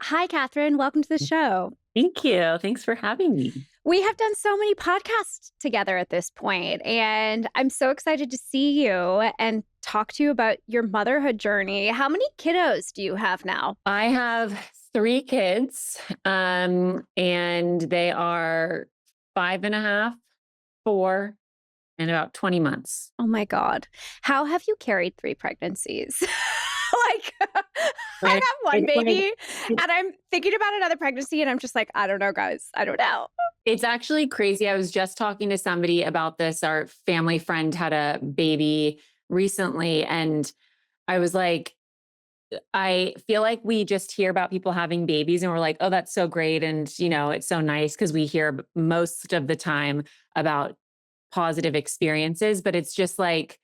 Hi, Katherine. Welcome to the show. Thank you. Thanks for having me. We have done so many podcasts together at this point, and I'm so excited to see you and talk to you about your motherhood journey. How many kiddos do you have now? I have three kids, and they are 5.5, 4, and about 20 months. Oh my God. How have you carried three pregnancies? like, I Right? have one It's like, baby, it- and I'm thinking about another pregnancy, and I'm just like, I don't know, guys. I don't know. it's actually crazy. I was just talking to somebody about this. Our family friend had a baby recently, and I was like, I feel like we just hear about people having babies and we're like, oh, that's so great. And, it's so nice because we hear most of the time about positive experiences, but it's just like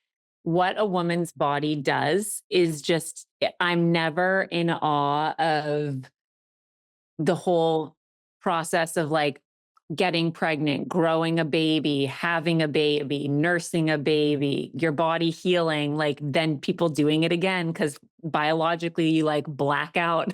what a woman's body does is just, I'm never in awe of the whole process of like getting pregnant, growing a baby, having a baby, nursing a baby, your body healing, like then people doing it again because biologically you like black out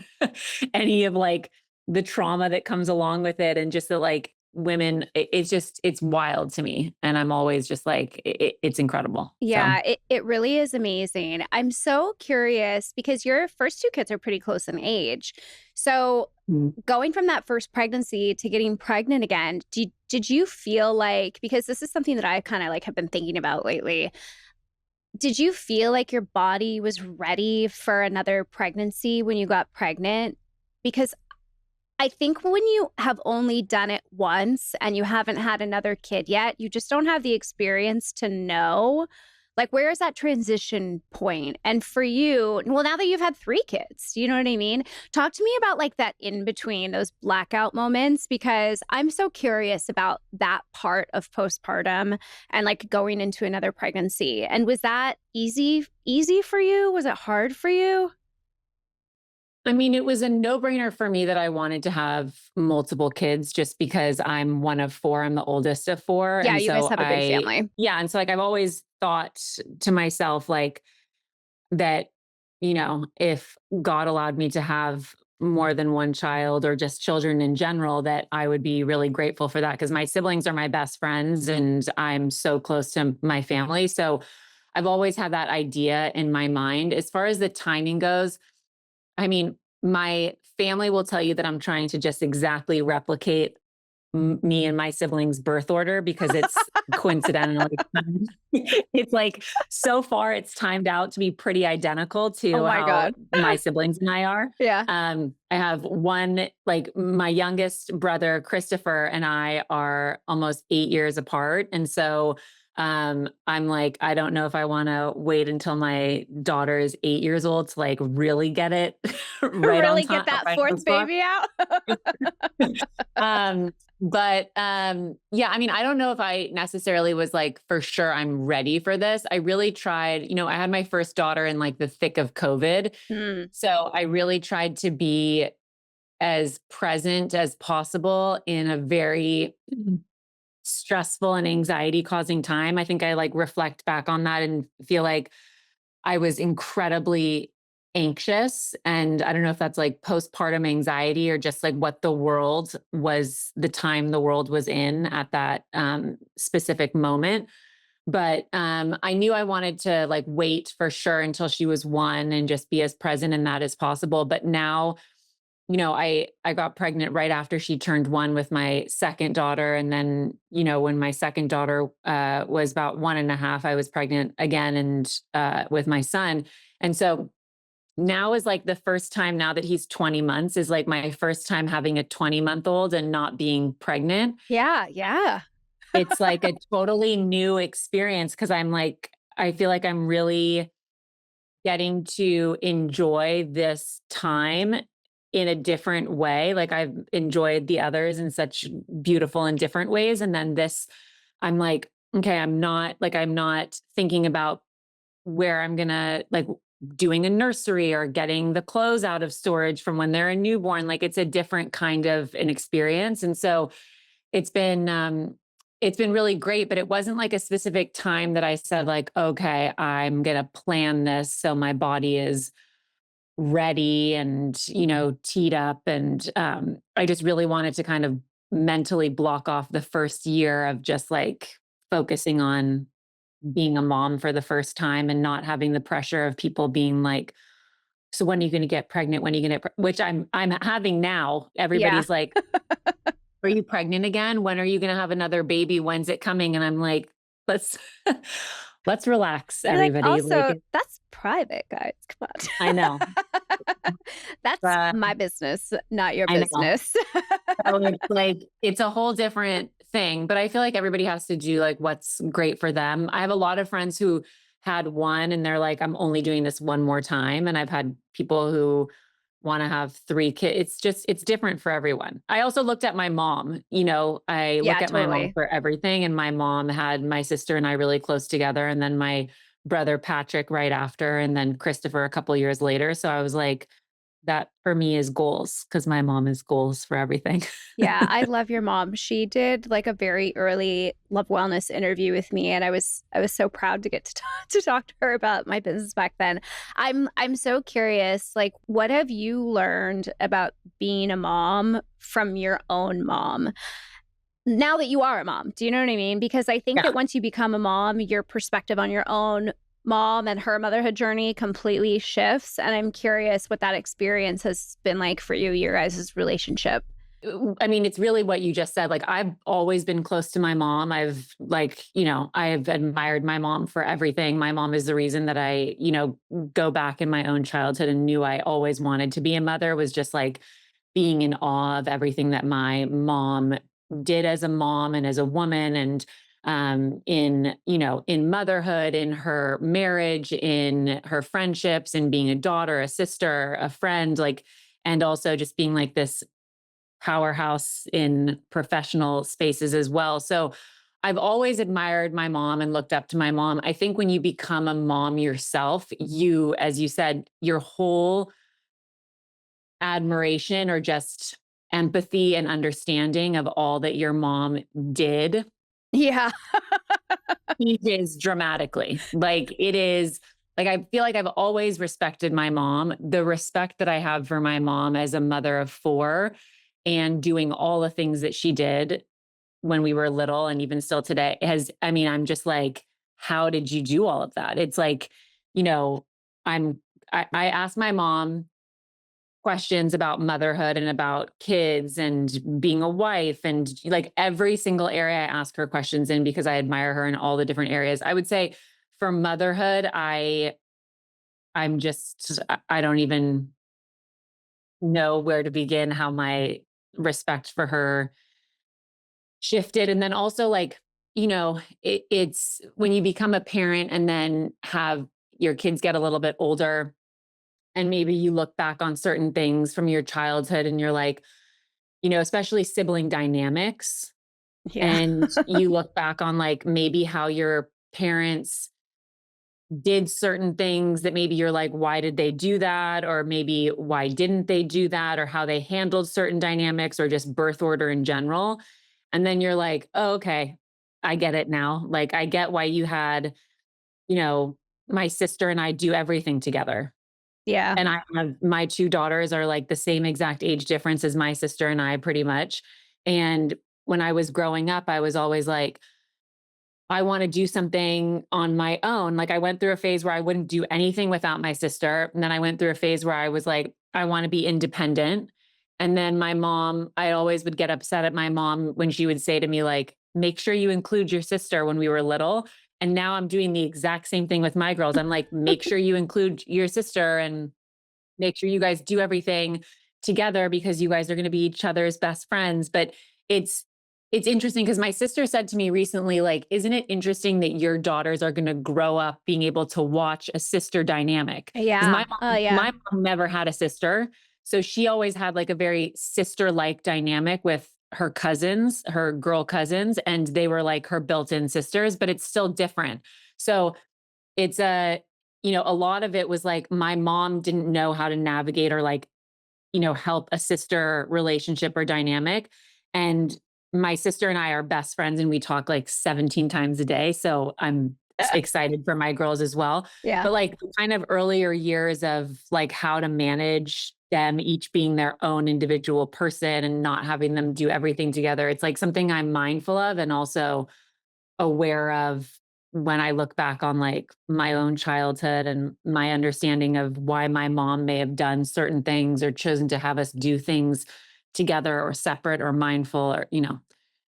any of like the trauma that comes along with it. And just that like women, it's wild to me. And I'm always just like, it's incredible. So. Yeah, it really is amazing. I'm so curious because your first two kids are pretty close in age. So Mm. going from that first pregnancy to getting pregnant again, did you feel like, because this is something that I kind of like have been thinking about lately, did you feel like your body was ready for another pregnancy when you got pregnant? Because I think when you have only done it once and you haven't had another kid yet, you just don't have the experience to know. Like, where is that transition point? And for you, well, now that you've had three kids, you know what I mean? Talk to me about like that in between, those blackout moments, because I'm so curious about that part of postpartum and like going into another pregnancy. And was that easy for you? Was it hard for you? I mean, it was a no-brainer for me that I wanted to have multiple kids just because I'm one of four. I'm the oldest of four. Yeah, And you guys so have a big I, family. yeah. And so like I've always thought to myself, like that, if God allowed me to have more than one child or just children in general, that I would be really grateful for that because my siblings are my best friends and I'm so close to my family. So I've always had that idea in my mind. As far as the timing goes, I mean, my family will tell you that I'm trying to just exactly replicate me and my siblings' birth order because it's coincidentally timed. It's like so far it's timed out to be pretty identical Oh to my how God. my siblings and I are. Yeah. I have one, like my youngest brother, Christopher, and I are almost 8 years apart. And so I'm like, I don't know if I want to wait until my daughter is 8 years old to like really get it right on Really get time, that right on the fourth spot. baby out? But yeah, I mean, I don't know if I necessarily was like, for sure, I'm ready for this. I really tried, I had my first daughter in like the thick of COVID. Mm. So I really tried to be as present as possible in a very stressful and anxiety causing time. I think I like reflect back on that and feel like I was incredibly anxious. And I don't know if that's like postpartum anxiety or just like what the world was, the time the world was in at that specific moment. But I knew I wanted to like wait for sure until she was one and just be as present in that as possible. But now, I got pregnant right after she turned one with my second daughter. And then, when my second daughter was about 1.5, I was pregnant again and with my son. And so now is like the first time now that he's 20 months is like my first time having a 20-month-old and not being pregnant. Yeah, yeah. It's like a totally new experience because I'm like, I feel like I'm really getting to enjoy this time in a different way. Like I've enjoyed the others in such beautiful and different ways. And then this, I'm like, okay, I'm not thinking about where I'm gonna like doing a nursery or getting the clothes out of storage from when they're a newborn. Like it's a different kind of an experience. And so it's been it's been really great, but it wasn't like a specific time that I said like, okay, I'm gonna plan this so my body is ready and, teed up. And I just really wanted to kind of mentally block off the first year of just like focusing on being a mom for the first time and not having the pressure of people being like, so when are you going to get pregnant? When are you going to, which I'm having now. Yeah. Everybody's like, are you pregnant again? When are you going to have another baby? When's it coming? And I'm like, let's, let's relax, You're like, everybody. Like, also, that's private, guys. Come I know, on. That's uh, my business, not your I know. business. So it's like it's a whole different thing, but I feel like everybody has to do like what's great for them. I have a lot of friends who had one and they're like, I'm only doing this one more time. And I've had people who want to have three kids. It's different for everyone. I also looked at my mom. I look Yeah, at my mom totally. for everything. And my mom had my sister and I really close together. And then my brother Patrick right after, and then Christopher a couple years later. So I was like, that for me is goals because my mom is goals for everything. Yeah, I love your mom. She did like a very early love wellness interview with me, and I was so proud to get to talk to her about my business back then. I'm so curious, like what have you learned about being a mom from your own mom? Now that you are a mom, do you know what I mean? Because I think Yeah. that once you become a mom, your perspective on your own mom and her motherhood journey completely shifts. And I'm curious what that experience has been like for you, your guys' relationship. I mean, it's really what you just said. Like, I've always been close to my mom. I have admired my mom for everything. My mom is the reason that I, go back in my own childhood and knew I always wanted to be a mother, was just like being in awe of everything that my mom did as a mom and as a woman. And in motherhood, in her marriage, in her friendships, in being a daughter, a sister, a friend, like, and also just being like this powerhouse in professional spaces as well. So I've always admired my mom and looked up to my mom. I think when you become a mom yourself, you, as you said, your whole admiration or just empathy and understanding of all that your mom did Yeah. changes dramatically. Like it is like I feel like I've always respected my mom. The respect that I have for my mom as a mother of four and doing all the things that she did when we were little and even still today I'm just like, how did you do all of that? It's like, you know, I'm I asked my mom questions about motherhood and about kids and being a wife and like every single area I ask her questions in because I admire her in all the different areas. I would say for motherhood, I'm just I don't even know where to begin how my respect for her shifted. And then also like, it's when you become a parent and then have your kids get a little bit older and maybe you look back on certain things from your childhood and you're like, especially sibling dynamics. Yeah. And you look back on like maybe how your parents did certain things that maybe you're like, why did they do that? Or maybe why didn't they do that? Or how they handled certain dynamics or just birth order in general. And then you're like, oh, okay, I get it now. Like, I get why you had, you know, my sister and I do everything together. Yeah. And I have my two daughters are like the same exact age difference as my sister and I, pretty much. And when I was growing up, I was always like, I want to do something on my own. Like I went through a phase where I wouldn't do anything without my sister. And then I went through a phase where I was like, I want to be independent. And then my mom, I always would get upset at my mom when she would say to me, like, make sure you include your sister when we were little. And now I'm doing the exact same thing with my girls. I'm like, make sure you include your sister and make sure you guys do everything together because you guys are going to be each other's best friends. But it's it's interesting because my sister said to me recently, like, isn't it interesting that your daughters are going to grow up being able to watch a sister dynamic? Because Yeah. Oh, yeah. my mom never had a sister. So she always had like a very sister-like dynamic with her cousins, her girl cousins, and they were like her built-in sisters, but it's still different. So it's a lot of it was like my mom didn't know how to navigate or like, help a sister relationship or dynamic. And my sister and I are best friends and we talk like 17 times a day. So I'm excited for my girls as well. Yeah. But like the kind of earlier years of like how to manage them each being their own individual person and not having them do everything together. It's like something I'm mindful of and also aware of when I look back on like my own childhood and my understanding of why my mom may have done certain things or chosen to have us do things together or separate or mindful or,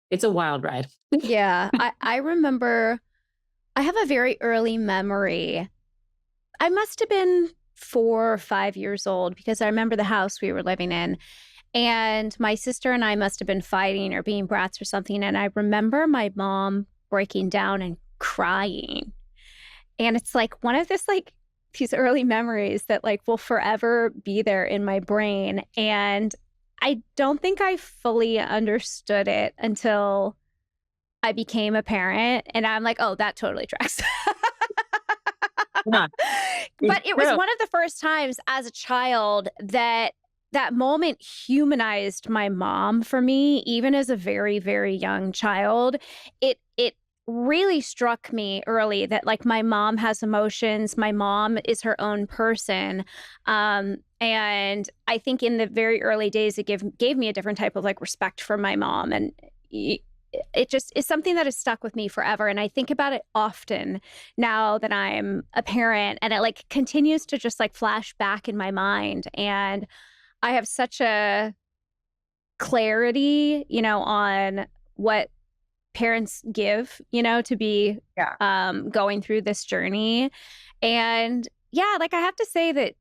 it's a wild ride. Yeah. I remember I have a very early memory. I must have been 4 or 5 years old because I remember the house we were living in. And my sister and I must have been fighting or being brats or something. And I remember my mom breaking down and crying. And it's like one of this, like, these early memories that like will forever be there in my brain. And I don't think I fully understood it until I became a parent. And I'm like, oh, that totally tracks. Yeah, it's But it was true. one of the first times as a child that that moment humanized my mom for me, even as a very, very young child. It really struck me early that like my mom has emotions, my mom is her own person. And I think in the very early days it gave me a different type of like respect for my mom. And it just is something that has stuck with me forever. And I think about it often now that I'm a parent, and it like continues to just like flash back in my mind. And I have such a clarity, on what parents give, to be Yeah. going through this journey. And yeah, like I have to say that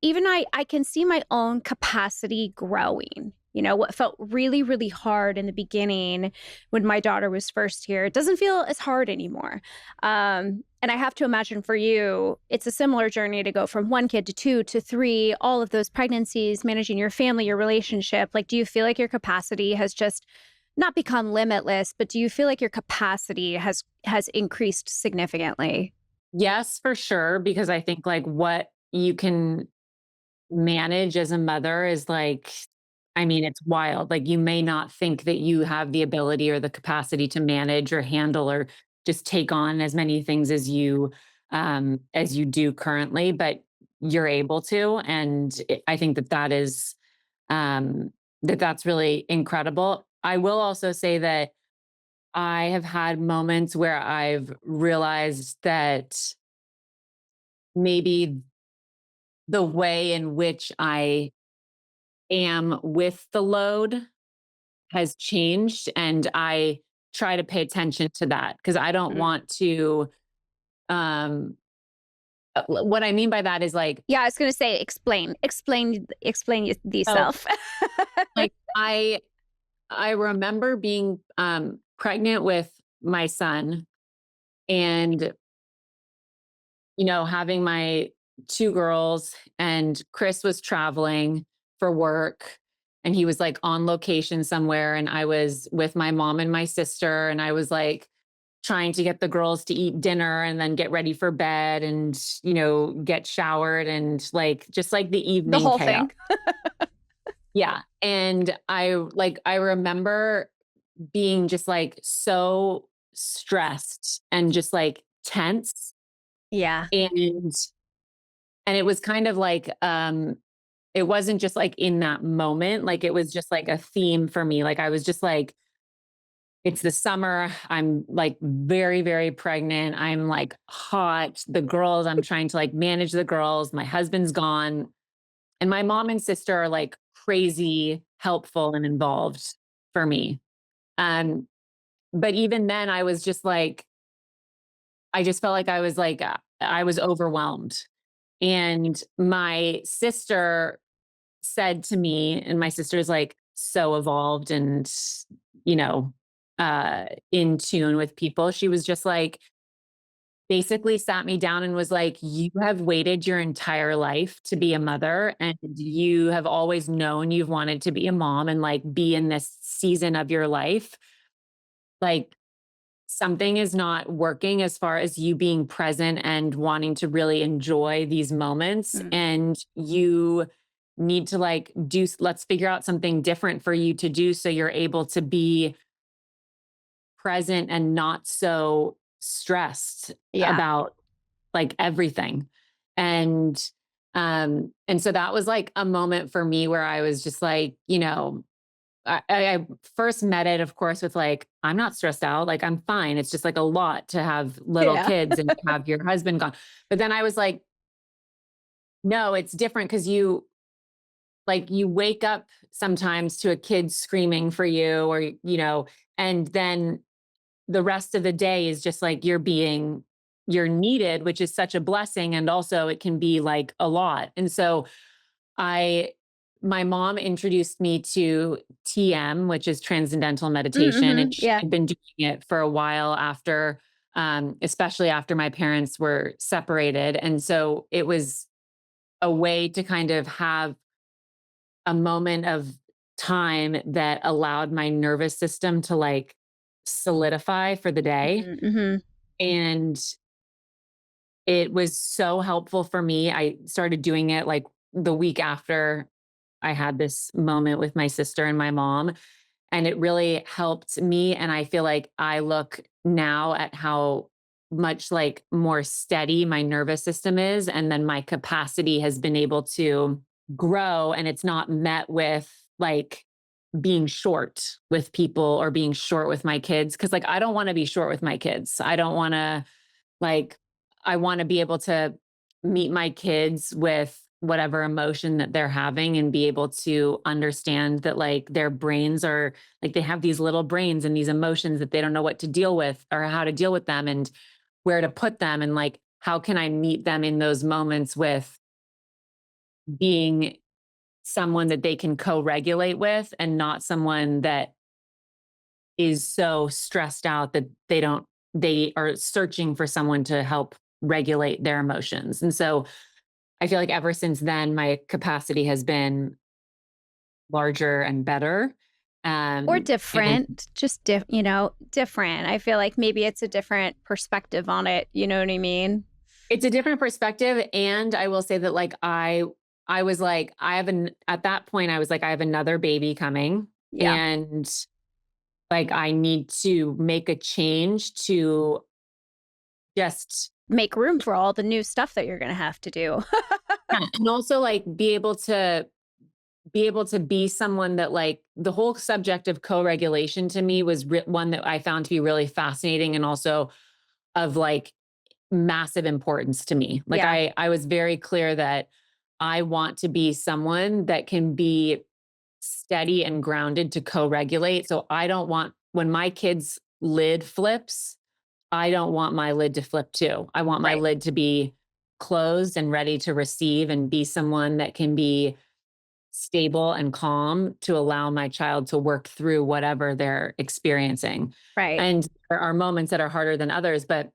even I can see my own capacity growing. What felt really, really hard in the beginning when my daughter was first here, it doesn't feel as hard anymore. And I have to imagine for you, it's a similar journey to go from one kid to two to three, all of those pregnancies, managing your family, your relationship. Like, do you feel like your capacity has just not become limitless, but do you feel like your capacity has increased significantly? Yes, for sure. Because I think like what you can manage as a mother is like, I mean, it's wild. Like you may not think that you have the ability or the capacity to manage or handle or just take on as many things as you do currently, but you're able to. And I think that um, that's really incredible. I will also say that I have had moments where I've realized that maybe the way in which I am with the load has changed, and I try to pay attention to that because I don't Mm. want to, um what I mean by that is like, Yeah, I was gonna say explain oh, thyself. like I remember being, pregnant with my son and, having my 2 girls, and Chris was traveling for work, and he was, like, on location somewhere, and I was with my mom and my sister, and I was, like, trying to get the girls to eat dinner and then get ready for bed and, get showered and, like, just, like, the The evening whole chaos. thing. Yeah, and I remember being just, like, so stressed and just, like, tense, Yeah. and it was kind of like, it wasn't just, like, in that moment, like, it was just, like, a theme for me, like, I was just like, "It's the summer, I'm, like, very, very pregnant, I'm, like, hot, the girls I'm trying to, like, manage the girls, my husband's gone, and my mom and sister are, like, crazy helpful and involved for me." Um, but even then, I was just like I just felt like, I was overwhelmed, and my sister said to me, and my sister's like so evolved and, you know, in tune with people. She was just like, basically sat me down and was like, "You have waited your entire life to be a mother, and you have always known you've wanted to be a mom and like be in this season of your life. Like, something is not working as far as you being present and wanting to really enjoy these moments. Mm. And you need to like let's figure out something different for you to do so you're able to be present and not so stressed Yeah. about like everything. And and so that was like a moment for me where I was just like, I first met it, of course, with like, I'm not stressed out. Like, I'm fine. It's just like a lot to have little Yeah. kids and have your husband gone. But then I was like, no, it's different because you wake up sometimes to a kid screaming for you, or, and then the rest of the day is just like you're needed, which is such a blessing. And also it can be like a lot. And so I my mom introduced me to TM, which is transcendental meditation, and she Yeah. had been doing it for a while after, especially after my parents were separated. And so it was a way to kind of have a moment of time that allowed my nervous system to like solidify for the day. Hmm. And it was so helpful for me. I started doing it like the week after I had this moment with my sister and my mom, and it really helped me. And I feel like I look now at how much like more steady my nervous system is. And then my capacity has been able to grow, and it's not met with like being short with people or being short with my kids. Cause like I don't want to be short with my kids. I don't want to like, I want to be able to meet my kids with whatever emotion that they're having and be able to understand that like their brains are like they have these little brains and these emotions that they don't know what to deal with or how to deal with them and where to put them, and like how can I meet them in those moments with being someone that they can co-regulate with and not someone that is so stressed out that they are searching for someone to help regulate their emotions. And so I feel like ever since then, my capacity has been larger and better. Or And different, just different. I feel like maybe it's a different perspective on it. You know what I mean? it's a different perspective. And I will say that like I was like, at that point, I was like, I have another baby coming. Yeah. And like I need to make a change to just Make room for all the new stuff that you're going to have to do. yeah, and also like be able to be someone that like the whole subject of co-regulation to me was one that I found to be really fascinating and also of like massive importance to me. Like Yeah. I was very clear that I want to be someone that can be steady and grounded to co-regulate. So I don't want when my kid's lid flips, I don't want my lid to flip too. I want my Right. lid to be closed and ready to receive and be someone that can be stable and calm to allow my child to work through whatever they're experiencing. Right. And there are moments that are harder than others, but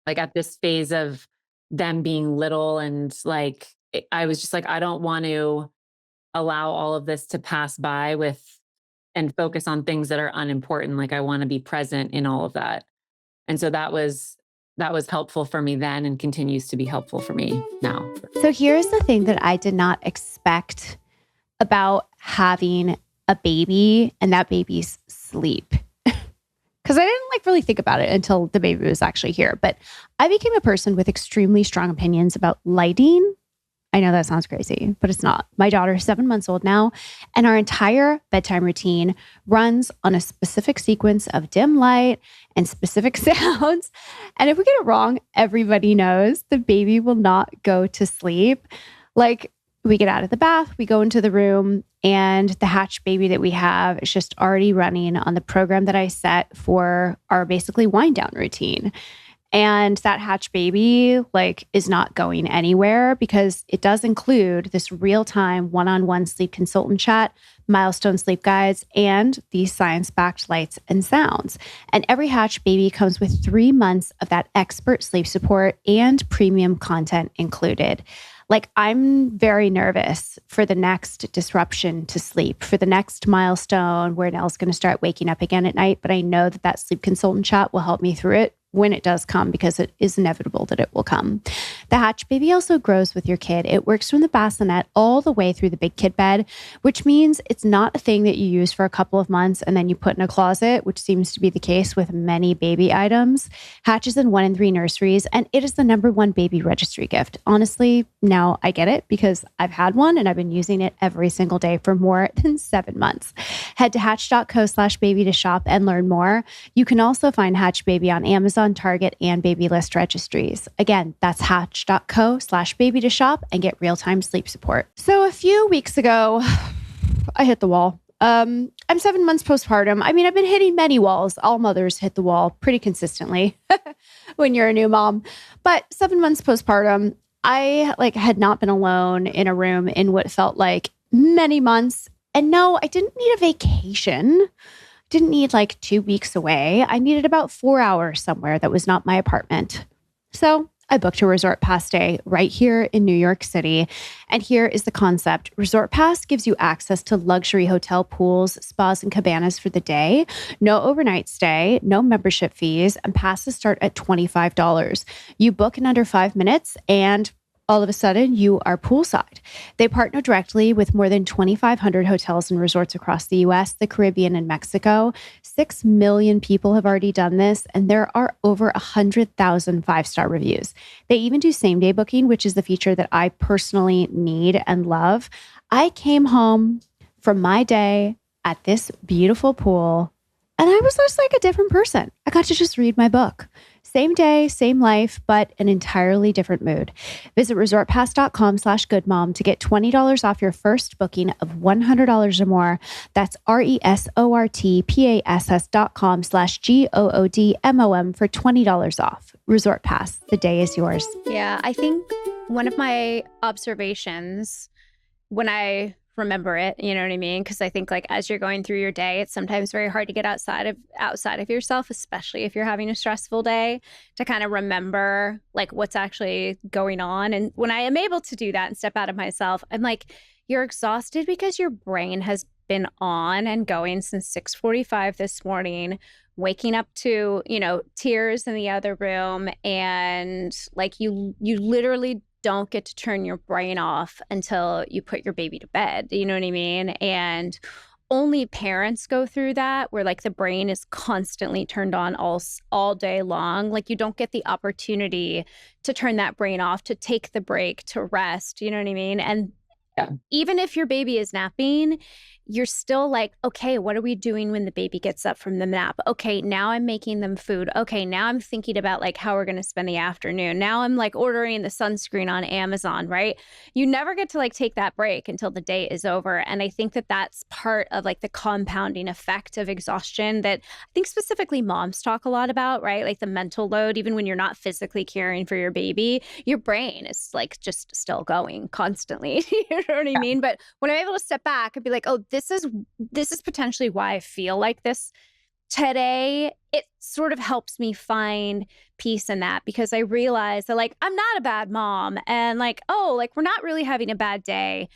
like at this phase of them being little and like I was just like, I don't want to allow all of this to pass by with and focus on things that are unimportant. Like I want to be present in all of that. And so that was helpful for me then and continues to be helpful for me now. So here's the thing that I did not expect about having a baby and that baby's sleep. Because I didn't like really think about it until the baby was actually here. But I became a person with extremely strong opinions about lighting. I know that sounds crazy, but it's not. My daughter is 7 months old now, and our entire bedtime routine runs on a specific sequence of dim light and specific sounds. And if we get it wrong, everybody knows the baby will not go to sleep. Like we get out of the bath, we go into the room, and the hatch baby that we have is just already running on the program that I set for our basically wind down routine. And that hatch baby like is not going anywhere because it does include this real-time one-on-one sleep consultant chat, milestone sleep guides, and these science-backed lights and sounds. And every hatch baby comes with 3 months of that expert sleep support and premium content included. Like I'm very nervous for the next disruption to sleep, for the next milestone where Nell's going to start waking up again at night. But I know that that sleep consultant chat will help me through it when it does come, because it is inevitable that it will come. The Hatch Baby also grows with your kid. It works from the bassinet all the way through the big kid bed, which means it's not a thing that you use for a couple of months and then you put in a closet, which seems to be the case with many baby items. Hatch is in 1 in 3 nurseries, and it is the #1 baby registry gift. Honestly, now I get it because I've had one and I've been using it every single day for more than 7 months. Head to hatch.co/baby to shop and learn more. You can also find Hatch Baby on Amazon, Target, and Baby List registries. Again, that's hatch.co/baby to shop and get real-time sleep support. So a few weeks ago, I hit the wall. I'm 7 months postpartum. I mean, I've been hitting many walls. All mothers hit the wall pretty consistently when you're a new mom. But 7 months postpartum, I had not been alone in a room in what felt like many months. And no, I didn't need a vacation. Didn't need 2 weeks away. I needed about 4 hours somewhere that was not my apartment. So I booked a Resort Pass stay right here in New York City. And here is the concept. Resort Pass gives you access to luxury hotel pools, spas, and cabanas for the day. No overnight stay, no membership fees, and passes start at $25. You book in under 5 minutes and all of a sudden, you are poolside. They partner directly with more than 2,500 hotels and resorts across the US, the Caribbean, and Mexico. 6 million people have already done this, and there are over 100,000 five-star reviews. They even do same-day booking, which is the feature that I personally need and love. I came home from my day at this beautiful pool, and I was just a different person. I got to just read my book. Same day, same life, but an entirely different mood. Visit resortpass.com/goodmom to get $20 off your first booking of $100 or more. That's resortpass.com/GOODMOM for $20 off. Resort Pass. The day is yours. Yeah, I think one of my observations when I remember it, you know what I mean? Because I think as you're going through your day, it's sometimes very hard to get outside of yourself, especially if you're having a stressful day, to kind of remember what's actually going on. And when I am able to do that and step out of myself, I'm you're exhausted because your brain has been on and going since 6:45 this morning, waking up to, tears in the other room. And you literally don't get to turn your brain off until you put your baby to bed. You know what I mean? And only parents go through that, where the brain is constantly turned on all day long. You don't get the opportunity to turn that brain off, to take the break, to rest. You know what I mean? And Yeah. even if your baby is napping, you're still okay, what are we doing when the baby gets up from the nap? Okay, now I'm making them food. Okay, now I'm thinking about how we're going to spend the afternoon. Now I'm ordering the sunscreen on Amazon, right? You never get to take that break until the day is over. And I think that that's part of the compounding effect of exhaustion that I think specifically moms talk a lot about, right? The mental load, even when you're not physically caring for your baby, your brain is just still going constantly. You know what I mean? But when I'm able to step back and be oh, this is potentially why I feel like this today, it sort of helps me find peace in that, because I realize that I'm not a bad mom, and we're not really having a bad day.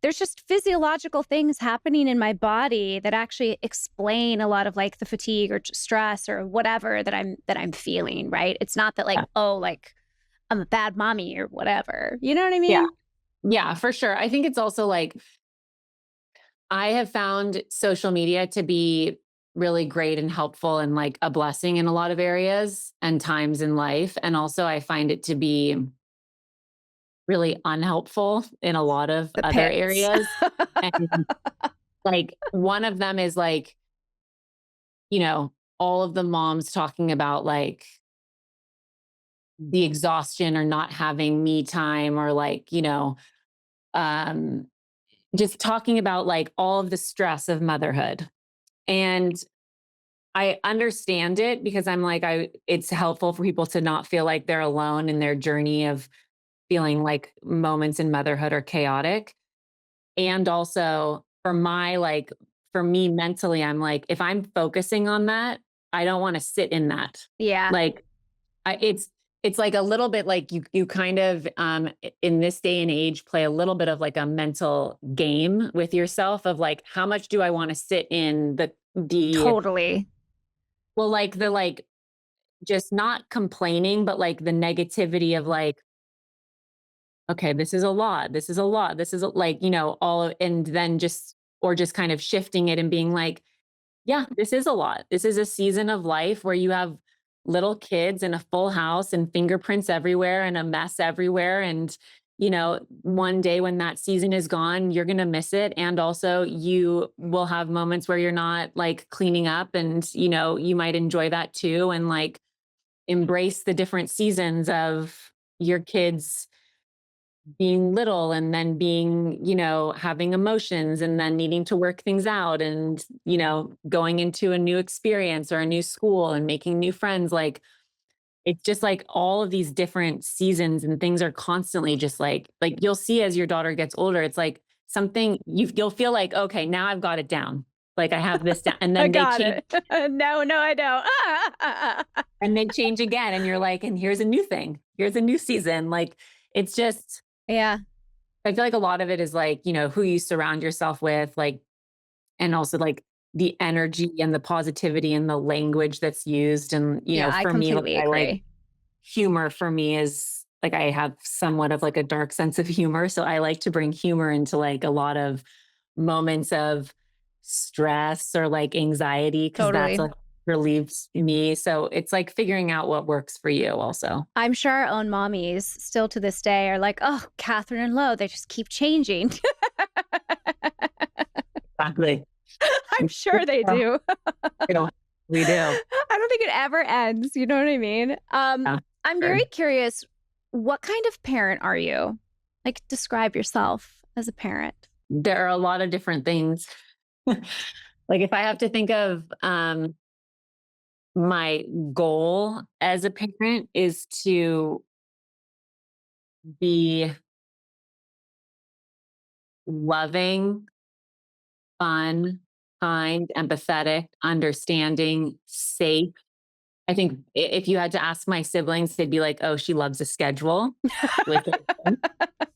There's just physiological things happening in my body that actually explain a lot of the fatigue or stress or whatever that I'm feeling, right? It's not that I'm a bad mommy or whatever. You know what I mean? Yeah. Yeah, for sure. I think it's also I have found social media to be really great and helpful and a blessing in a lot of areas and times in life. And also I find it to be really unhelpful in a lot of The other pits. areas. And one of them is all of the moms talking about the exhaustion or not having me time, or um just talking about all of the stress of motherhood. And I understand it, because I'm it's helpful for people to not feel like they're alone in their journey of feeling moments in motherhood are chaotic. And also for me mentally, I'm if I'm focusing on that, I don't want to sit in that. Yeah. Like it's a little bit you kind of in this day and age play a little bit of a mental game with yourself of how much do I want to sit in the Totally. well, just not complaining, but like the negativity of like, okay, this is a lot. This is a lot. This is like, all of, and then just, or just kind of shifting it and being like, yeah, this is a lot. This is a season of life where you have little kids and a full house and fingerprints everywhere and a mess everywhere. And, one day when that season is gone, you're going to miss it. And also, you will have moments where you're not like cleaning up and, you might enjoy that too. And like embrace the different seasons of your kids being little and then being, having emotions and then needing to work things out and, going into a new experience or a new school and making new friends. Like it's just like all of these different seasons and things are constantly just like you'll see as your daughter gets older, it's like something you'll feel like, okay, now I've got it down. Like I have this down. And I then they got change it. No, no, I don't. and they change again. And you're like, and here's a new thing. Here's a new season. Like it's just, Yeah, I feel like a lot of it is like, who you surround yourself with, like, and also like the energy and the positivity and the language that's used. And, yeah, I for me, like completely I like agree. humor for me is like I have somewhat of like a dark sense of humor. So I like to bring humor into like a lot of moments of stress or like anxiety because that's Totally. like relieves me. So it's like figuring out what works for you also. I'm sure our own mommies still to this day are like, oh, Catherine and Lo, they just keep changing. Exactly. I'm sure they do. You know, we do. I don't think it ever ends. You know what I mean? Yeah, I'm sure. very curious. What kind of parent are you? Like, describe yourself as a parent. There are a lot of different things. Like if I have to think of my goal as a parent is to be loving, fun, kind, empathetic, understanding, safe. I think if you had to ask my siblings, they'd be like, "Oh, she loves a schedule," which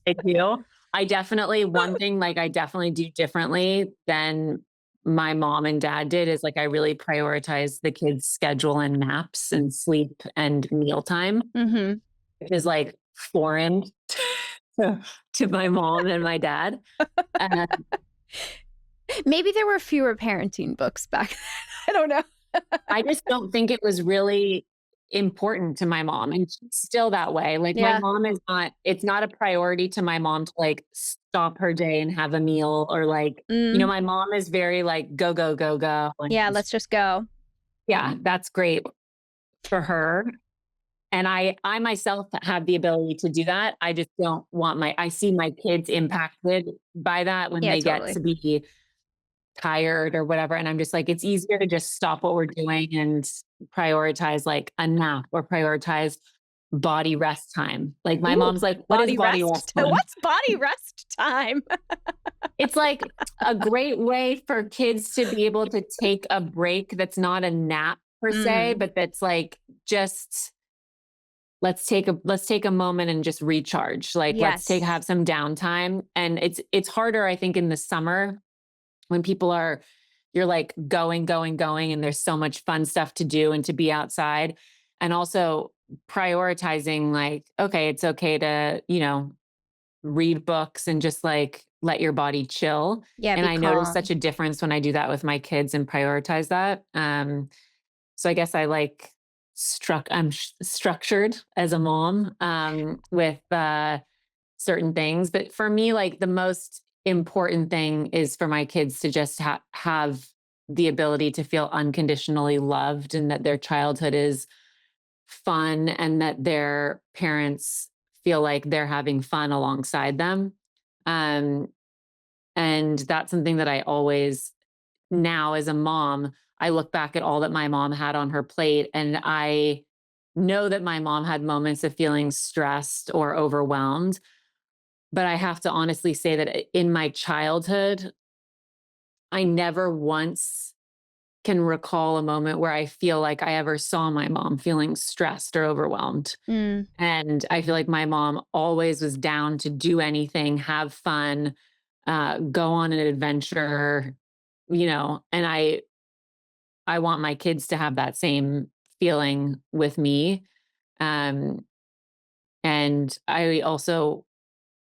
I do. I definitely one thing like I definitely do differently than my mom and dad did is like I really prioritize the kids' schedule and naps and sleep and mealtime, Mm-hmm. which is like foreign to, to my mom and my dad. And Maybe there were fewer parenting books back then. I don't know. I just don't think it was really important to my mom. And she's still that way. Like my Yeah. mom is not, it's not a priority to my mom to like stop her day and have a meal or like, Mm, my mom is very like go, go, go, go. And yeah, let's just go. yeah, that's great for her. And I myself have the ability to do that. I just don't want I see my kids impacted by that when Yeah, they get totally. to be tired or whatever. And I'm just like, it's easier to just stop what we're doing and prioritize like a nap or prioritize body rest time. Like my Ooh, mom's like, what is body body rest rest. time? What's body rest time? It's like a great way for kids to be able to take a break that's not a nap per se, Mm, but that's like just let's take a moment and just recharge. Like yes. have some downtime. And it's harder, I think, in the summer when you're like going, going, going, and there's so much fun stuff to do and to be outside. And also prioritizing like, okay, it's okay to, read books and just like let your body chill. Yeah, And be I notice such calm. a difference when I do that with my kids and prioritize that. So I guess I like structured as a mom with certain things. But for me, like the most important thing is for my kids to just have the ability to feel unconditionally loved and that their childhood is fun and that their parents feel like they're having fun alongside them. Um, and that's something that I always, now as a mom, I look back at all that my mom had on her plate and I know that my mom had moments of feeling stressed or overwhelmed. But I have to honestly say that in my childhood, I never once can recall a moment where I feel like I ever saw my mom feeling stressed or overwhelmed. Mm, And I feel like my mom always was down to do anything, have fun, go on an adventure, and I want my kids to have that same feeling with me. Um, and I also,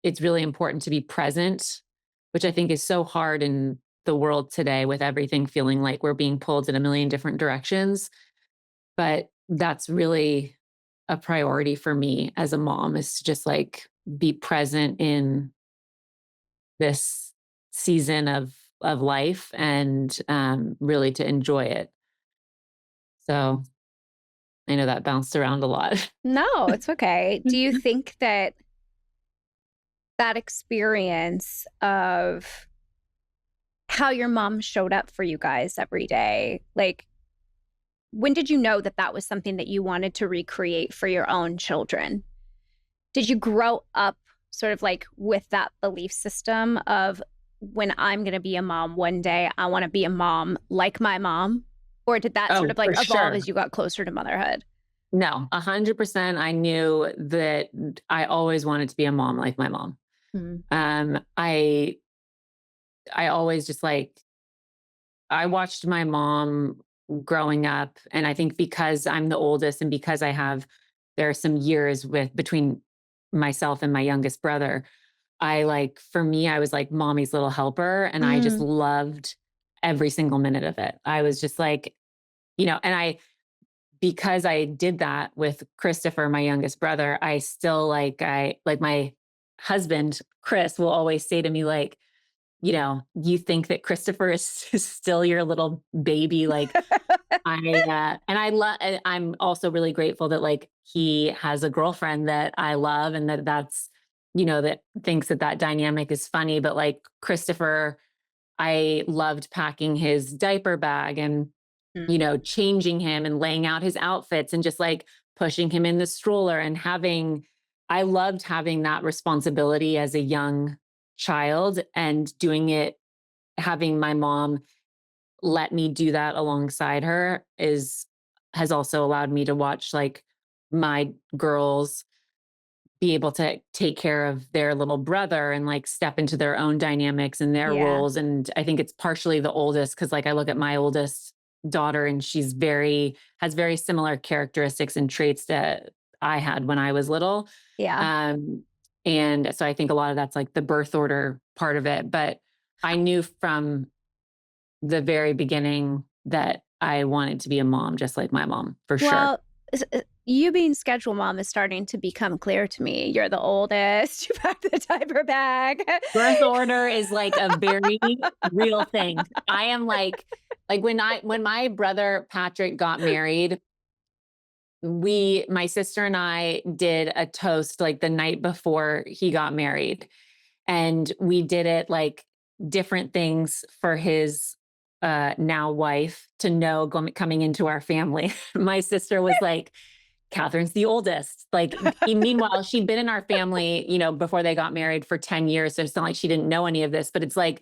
it's really important to be present, which I think is so hard in the world today with everything feeling like we're being pulled in a million different directions. But that's really a priority for me as a mom, is to just like be present in this season of life, and really to enjoy it. So I know that bounced around a lot. No, it's okay. Do you think that that experience of how your mom showed up for you guys every day, like, when did you know that that was something that you wanted to recreate for your own children? Did you grow up sort of like with that belief system of, when I'm going to be a mom one day, I want to be a mom like my mom? Or did that sort Oh, of like for evolve sure. as you got closer to motherhood? No, 100%. I knew that I always wanted to be a mom like my mom. Mm. I always just like, I watched my mom growing up, and I think because I'm the oldest and because there are some years with between myself and my youngest brother, for me, I was like mommy's little helper, and I just Mm. loved every single minute of it. I was just like, and because I did that with Christopher, my youngest brother, I still like my husband, Chris, will always say to me, like, you think that Christopher is still your little baby. Like, I'm also really grateful that like he has a girlfriend that I love, and that's, that thinks that dynamic is funny. But like Christopher, I loved packing his diaper bag, and, Mm. changing him and laying out his outfits, and just like pushing him in the stroller, and I loved having that responsibility as a young child, and doing it, having my mom let me do that alongside her has also allowed me to watch like my girls be able to take care of their little brother, and like step into their own dynamics and their Yeah. roles. And I think it's partially the oldest, because like I look at my oldest daughter, and has very similar characteristics and traits that I had when I was little. Yeah. Um, and so I think a lot of that's like the birth order part of it. But I knew from the very beginning that I wanted to be a mom just like my mom, for sure. Well, you being schedule mom is starting to become clear to me. You're the oldest. You pack the diaper bag. Birth order is like a very real thing. I am like when my brother Patrick got married, my sister and I did a toast like the night before he got married. And we did it like different things for his now wife to know coming into our family. My sister was like, Catherine's the oldest. Like, meanwhile, she'd been in our family, before they got married for 10 years. So it's not like she didn't know any of this, but it's like,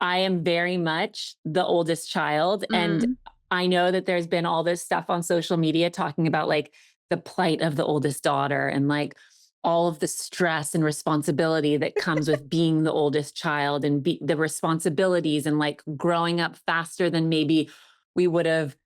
I am very much the oldest child. And Mm. I know that there's been all this stuff on social media talking about like the plight of the oldest daughter, and like all of the stress and responsibility that comes with being the oldest child, and the responsibilities, and like growing up faster than maybe we would have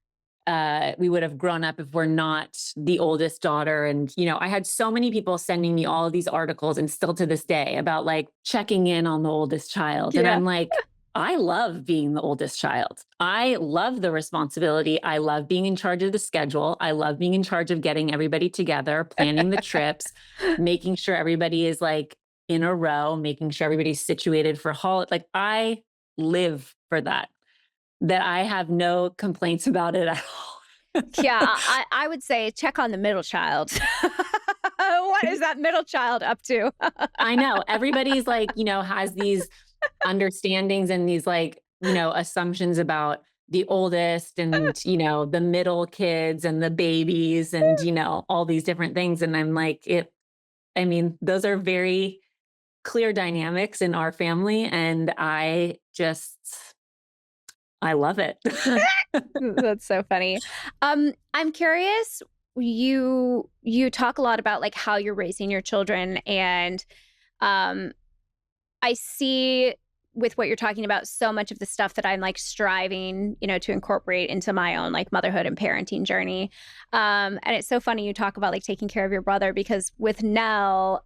grown up if we're not the oldest daughter. And, I had so many people sending me all of these articles, and still to this day, about like checking in on the oldest child. And Yeah. I'm like, I love being the oldest child. I love the responsibility. I love being in charge of the schedule. I love being in charge of getting everybody together, planning the trips, making sure everybody is like in a row, making sure everybody's situated for holiday. Like, I live for that I have no complaints about it at all. Yeah, I would say check on the middle child. What is that middle child up to? I know everybody's like, has these understandings and these like, assumptions about the oldest, and, the middle kids and the babies, and, all these different things. And I'm like, I mean, those are very clear dynamics in our family. And I love it. That's so funny. I'm curious, you talk a lot about like how you're raising your children, and um I see with what you're talking about, so much of the stuff that I'm like striving, to incorporate into my own like motherhood and parenting journey. And it's so funny you talk about like taking care of your brother, because with Nell,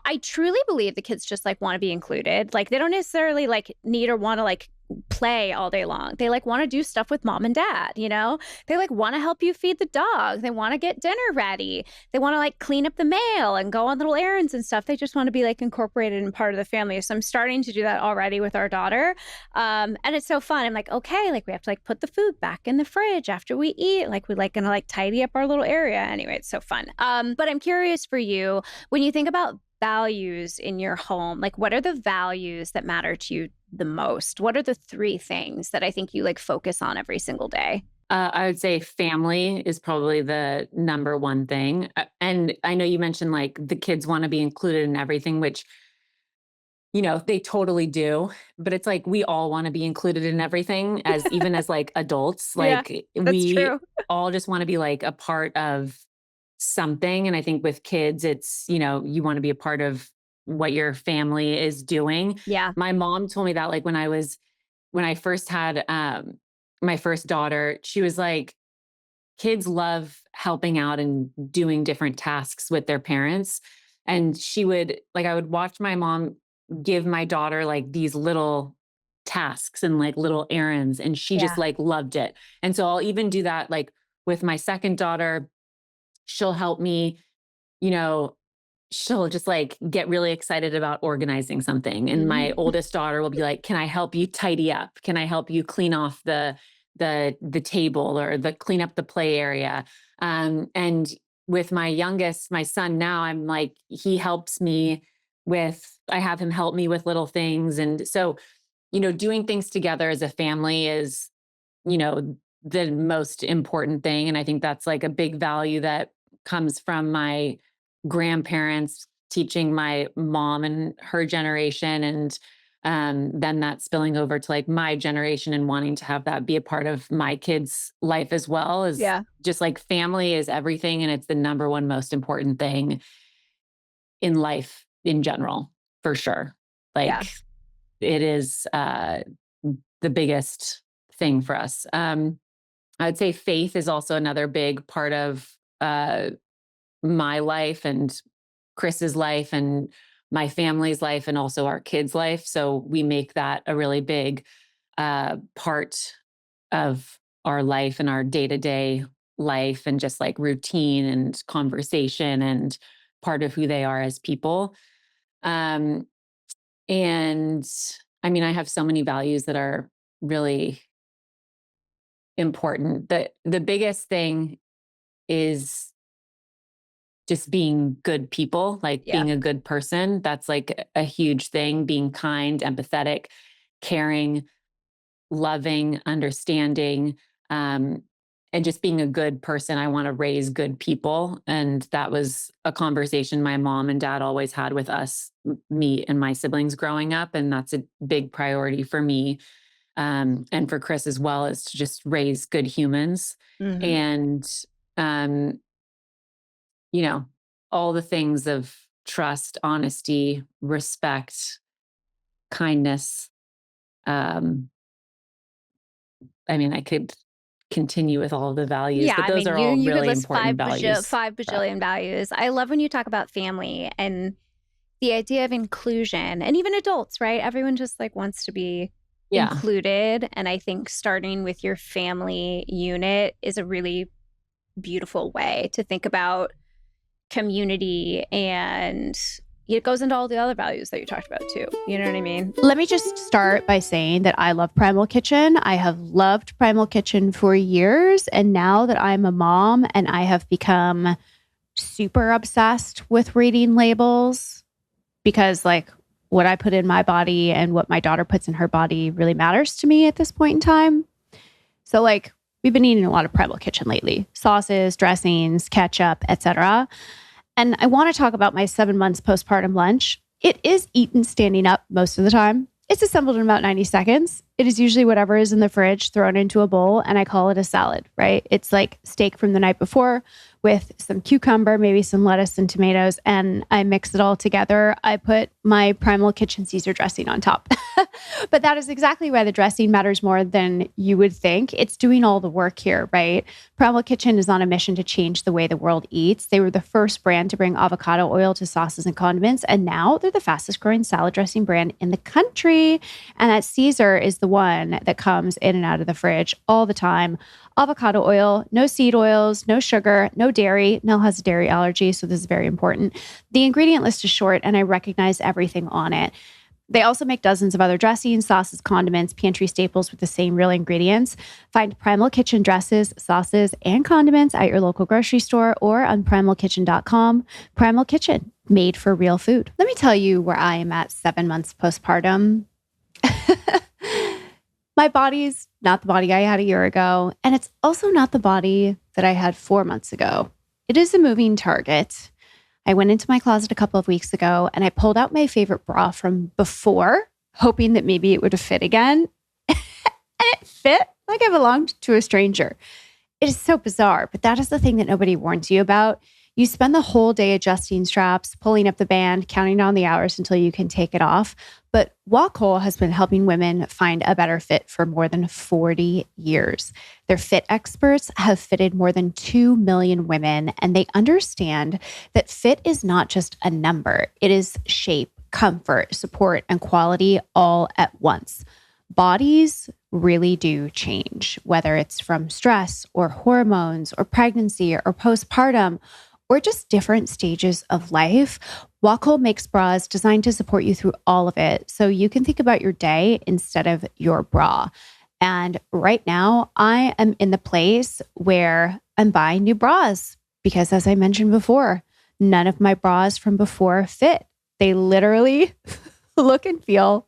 I truly believe the kids just like want to be included. Like they don't necessarily like need or want to like play all day long. They like want to do stuff with mom and dad, They like want to help you feed the dog. They want to get dinner ready. They want to like clean up the mail and go on little errands and stuff. They just want to be like incorporated and part of the family. So I'm starting to do that already with our daughter. And it's so fun. I'm like, okay, like we have to like put the food back in the fridge after we eat. Like we like gonna like tidy up our little area. Anyway, it's so fun. But I'm curious for you, when you think about values in your home, like what are the values that matter to you the most? What are the 3 things that I think you like focus on every single day? I would say family is probably the number one thing. And I know you mentioned like the kids want to be included in everything, which, they totally do. But it's like we all want to be included in everything even as like adults. Yeah, Like that's we true. all just want to be like a part of something. And I think with kids, it's, you want to be a part of what your family is doing. Yeah. My mom told me that like when I first had my first daughter, she was like, kids love helping out and doing different tasks with their parents. And I would watch my mom give my daughter like these little tasks and like little errands. And she just Yeah. like loved it. And so I'll even do that like with my second daughter. She'll help me, you know, she'll just like get really excited about organizing something. And my oldest daughter will be like, "Can I help you tidy up? Can I help you clean off the table or clean up the play area?" And with my youngest, my son now, I'm like, he helps me I have him help me with little things. And so, doing things together as a family is, the most important thing. And I think that's like a big value that comes from my grandparents teaching my mom and her generation. And then that spilling over to like my generation and wanting to have that be a part of my kids' life as well, is Yeah. just like family is everything. And it's the number one most important thing in life in general, for sure. Yeah. Like it is the biggest thing for us. I'd say faith is also another big part of my life and Chris's life and my family's life and also our kids' life. So we make that a really big part of our life and our day-to-day life and just like routine and conversation and part of who they are as people. And I mean, I have so many values that are really important. The biggest thing is just being good people, like Yeah. being a good person. That's like a huge thing. Being kind, empathetic, caring, loving, understanding, and just being a good person. I want to raise good people. And that was a conversation my mom and dad always had with us, me and my siblings growing up. And that's a big priority for me. And for Chris as well, is to just raise good humans. And, all the things of trust, honesty, respect, kindness. I mean, I could continue with all of the values, Yeah, but I those mean, are you all you could really list important values. 5 bajillion values. I love when you talk about family and the idea of inclusion, and even adults, right? Everyone just like wants to be Yeah. included. And I think starting with your family unit is a really beautiful way to think about community, and it goes into all the other values that you talked about too. You know what I mean? Let me just start by saying that I love Primal Kitchen. I have loved Primal Kitchen for years. And now that I'm a mom and I have become super obsessed with reading labels, because like what I put in my body and what my daughter puts in her body really matters to me at this point in time. So like we've been eating a lot of Primal Kitchen lately, sauces, dressings, ketchup, etc. And I want to talk about my 7 months postpartum lunch. It is eaten standing up most of the time. It's assembled in about 90 seconds. It is usually whatever is in the fridge thrown into a bowl, and I call it a salad, right? It's like steak from the night before with some cucumber, maybe some lettuce and tomatoes, and I mix it all together. I put my Primal Kitchen Caesar dressing on top. But that is exactly why the dressing matters more than you would think. It's doing all the work here, right? Primal Kitchen is on a mission to change the way the world eats. They were the first brand to bring avocado oil to sauces and condiments, and now they're the fastest growing salad dressing brand in the country. And that Caesar is the one that comes in and out of the fridge all the time. Avocado oil, no seed oils, no sugar, no dairy. Nell has a dairy allergy, so this is very important. The ingredient list is short, and I recognize everything on it. They also make dozens of other dressings, sauces, condiments, pantry staples with the same real ingredients. Find Primal Kitchen dresses, sauces, and condiments at your local grocery store or on primalkitchen.com. Primal Kitchen, made for real food. Let me tell you where I am at 7 months postpartum. My body's not the body I had a year ago, and it's also not the body that I had 4 months ago. It is a moving target. I went into my closet a couple of weeks ago and I pulled out my favorite bra from before, hoping that maybe it would fit again. And it fit like I belonged to a stranger. It is so bizarre, but that is the thing that nobody warns you about. You spend the whole day adjusting straps, pulling up the band, counting down the hours until you can take it off. But Wacol has been helping women find a better fit for more than 40 years. Their fit experts have fitted more than 2 million women, and they understand that fit is not just a number. It is shape, comfort, support, and quality all at once. Bodies really do change, whether it's from stress or hormones or pregnancy or postpartum or just different stages of life. Wacol makes bras designed to support you through all of it, so you can think about your day instead of your bra. And right now, I am in the place where I'm buying new bras because, as I mentioned before, none of my bras from before fit. They literally look and feel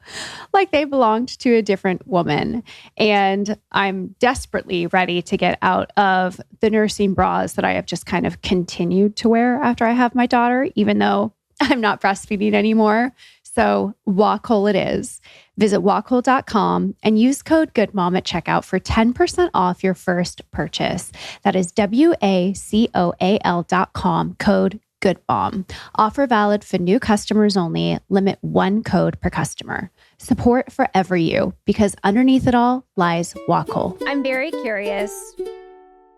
like they belonged to a different woman. And I'm desperately ready to get out of the nursing bras that I have just kind of continued to wear after I have my daughter, even though I'm not breastfeeding anymore. So Wacol it is. Visit Wacol.com and use code GOODMOM at checkout for 10% off your first purchase. That is WACOAL.com, code GOODMOM. Offer valid for new customers only. Limit 1 code per customer. Support for every you, because underneath it all lies Wacol. I'm very curious.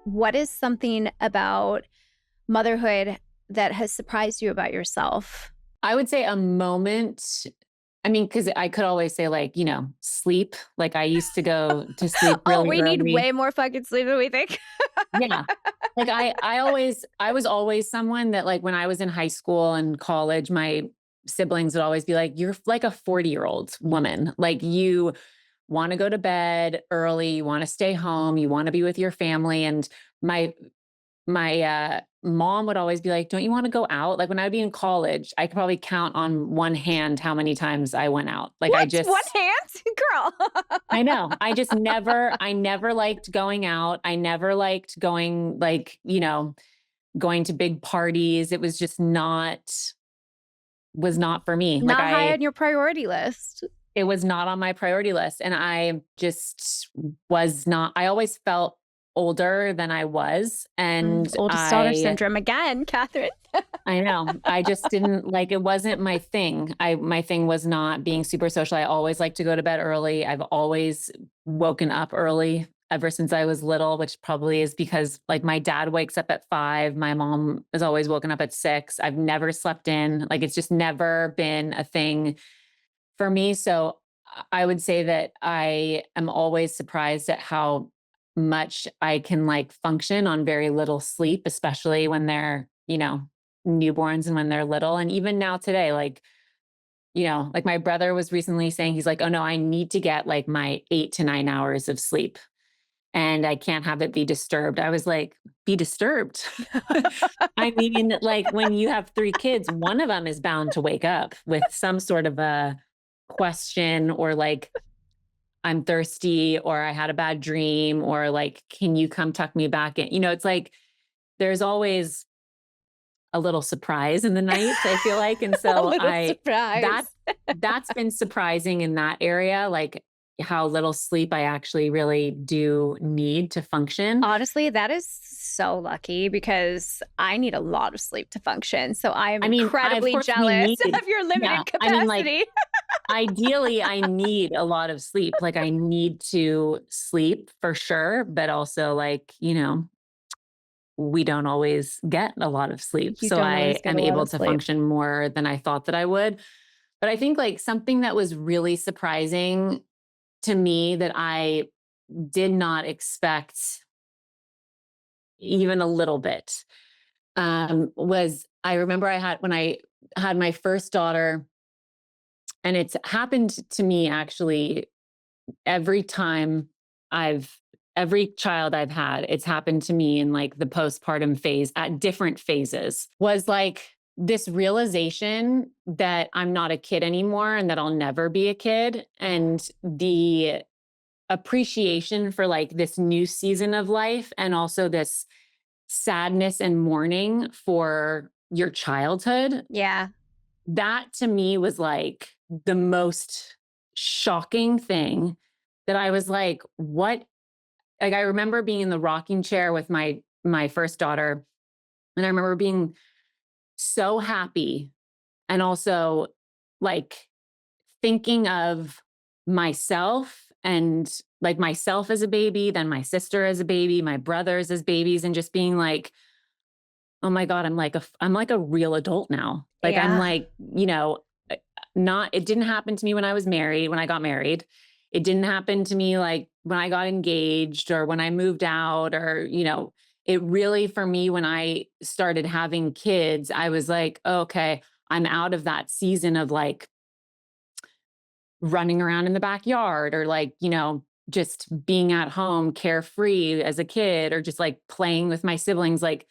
What is something about motherhood that has surprised you about yourself? I would say a moment. I mean, because I could always say like, sleep. Like I used to go to sleep really we early. need way more fucking sleep than we think. Yeah. Like I was always someone that like when I was in high school and college, my siblings would always be like, you're like a 40-year-old woman. Like you want to go to bed early, you want to stay home, you want to be with your family. And my mom would always be like, don't you want to go out? Like when I would be in college, I could probably count on one hand how many times I went out. Like what? One hand? Girl. I know. I never liked going out. I never liked going going to big parties. It was just was not for me. Not high on your priority list. It was not on my priority list. And I just was not, I always felt older than I was. And oldest daughter syndrome again, Katherine. I know. I just didn't it wasn't my thing. My thing was not being super social. I always like to go to bed early. I've always woken up early ever since I was little, which probably is because like my dad wakes up at 5. My mom has always woken up at 6. I've never slept in. Like it's just never been a thing for me. So I would say that I am always surprised at how much I can like function on very little sleep, especially when they're, newborns and when they're little. And even now today, like my brother was recently saying, he's like, oh no, I need to get like my 8 to 9 hours of sleep and I can't have it be disturbed. I was like, be disturbed. I mean, like when you have 3 kids, one of them is bound to wake up with some sort of a question or like, I'm thirsty or I had a bad dream or like, can you come tuck me back in? It's like, there's always a little surprise in the night, I feel like. And so surprise. that's been surprising in that area. Like how little sleep I actually really do need to function. Honestly, that is so lucky because I need a lot of sleep to function. So I am I mean, of incredibly course we jealous need, of your yeah, limited I mean, like, capacity. ideally I need a lot of sleep. Like I need to sleep for sure, but also like, we don't always get a lot of sleep. You So don't always I get am a lot able of to sleep. function more than I thought that I would. But I think like something that was really surprising to me that I did not expect even a little bit, was I remember when I had my first daughter, and it's happened to me actually every time I've every child I've had, it's happened to me in like the postpartum phase at different phases, was like this realization that I'm not a kid anymore and that I'll never be a kid. And the appreciation for like this new season of life, and also this sadness and mourning for your childhood. Yeah. That to me was like the most shocking thing, that I was like, what? Like I remember being in the rocking chair with my first daughter, and I remember being so happy, and also like thinking of myself, and like myself as a baby, then my sister as a baby, my brothers as babies, and just being like, oh my God, I'm like a real adult now. Like I'm Yeah. like, uh, not, it didn't happen to me when I was married, when I got married. It didn't happen to me like when I got engaged or when I moved out, or, it really, for me, when I started having kids, I was like, okay, I'm out of that season of like running around in the backyard, or like, just being at home carefree as a kid, or just like playing with my siblings. Like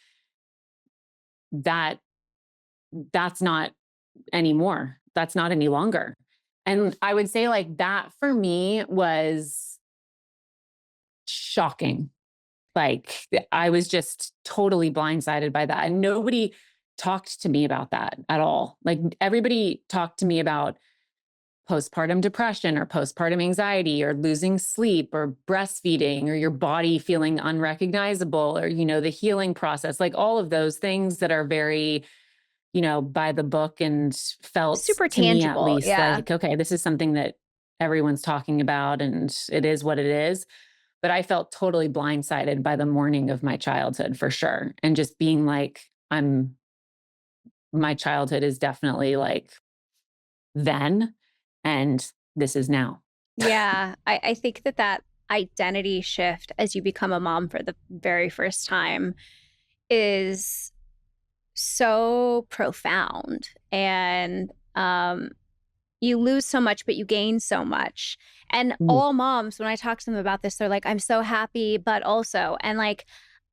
that that's not anymore. That's not any longer. And I would say like that for me was shocking. Like I was just totally blindsided by that. And nobody talked to me about that at all. Like everybody talked to me about postpartum depression or postpartum anxiety or losing sleep or breastfeeding or your body feeling unrecognizable, or, the healing process, like all of those things that are very, by the book, and felt Super to me at tangible. least Yeah. like, okay, this is something that everyone's talking about and it is what it is. But I felt totally blindsided by the mourning of my childhood for sure. And just being like, my childhood is definitely like then, and this is now. Yeah. I think that identity shift as you become a mom for the very first time is so profound. And you lose so much, but you gain so much. And Mm. all moms, when I talk to them about this, they're like, I'm so happy, but also, and like,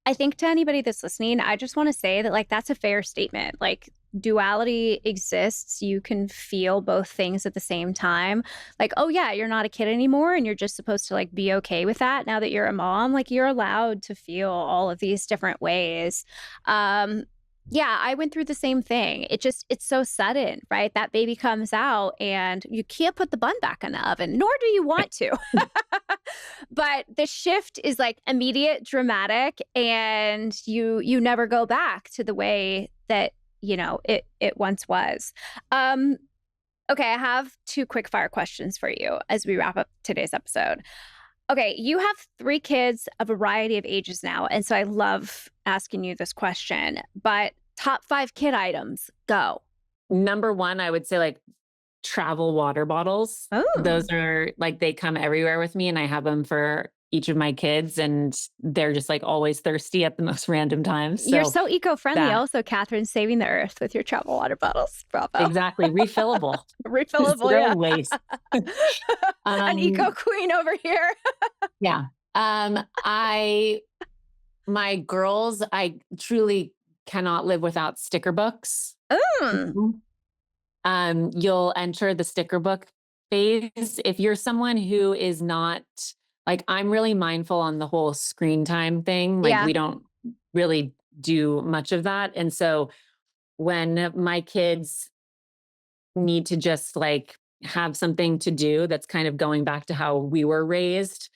I think to anybody that's listening, I just want to say that like that's a fair statement. Like duality exists. You can feel both things at the same time. Like, oh yeah, you're not a kid anymore and you're just supposed to like be okay with that now that you're a mom. Like you're allowed to feel all of these different ways. Um yeah, I went through the same thing. It's so sudden, right? That baby comes out and you can't put the bun back in the oven, nor do you want to. But the shift is like immediate, dramatic, and you never go back to the way that, it once was. Um okay, I have two quick fire questions for you as we wrap up today's episode. Okay, you have three kids, a variety of ages now. And so I love asking you this question, but top five kid items, go. Number one, I would say like travel water bottles. Oh, Those are like, they come everywhere with me, and I have them for each of my kids, and they're just like always thirsty at the most random times. you're So so eco-friendly that, also, Catherine, saving the earth with your travel water bottles. Bravo. exactly, refillable. Refillable, Zero yeah. waste. An eco queen over here. Yeah. I My girls, I truly cannot live without sticker books. Mm, Mhm. You'll enter the sticker book phase if you're someone who is not, like, I'm really mindful on the whole screen time thing. Like yeah. we don't really do much of that. And so when my kids need to just like have something to do that's kind of going back to how we were raised,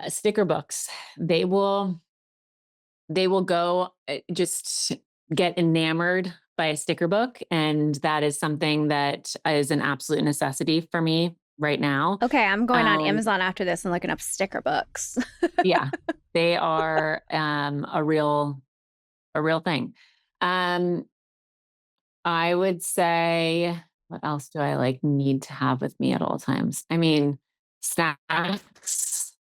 sticker books. They will go, just get enamored by a sticker book, and that is something that is an absolute necessity for me right now. Okay, I'm going on Um, Amazon after this and looking up sticker books. yeah, they are a real thing. Um, I would say, what else do I like need to have with me at all times? I mean, snacks.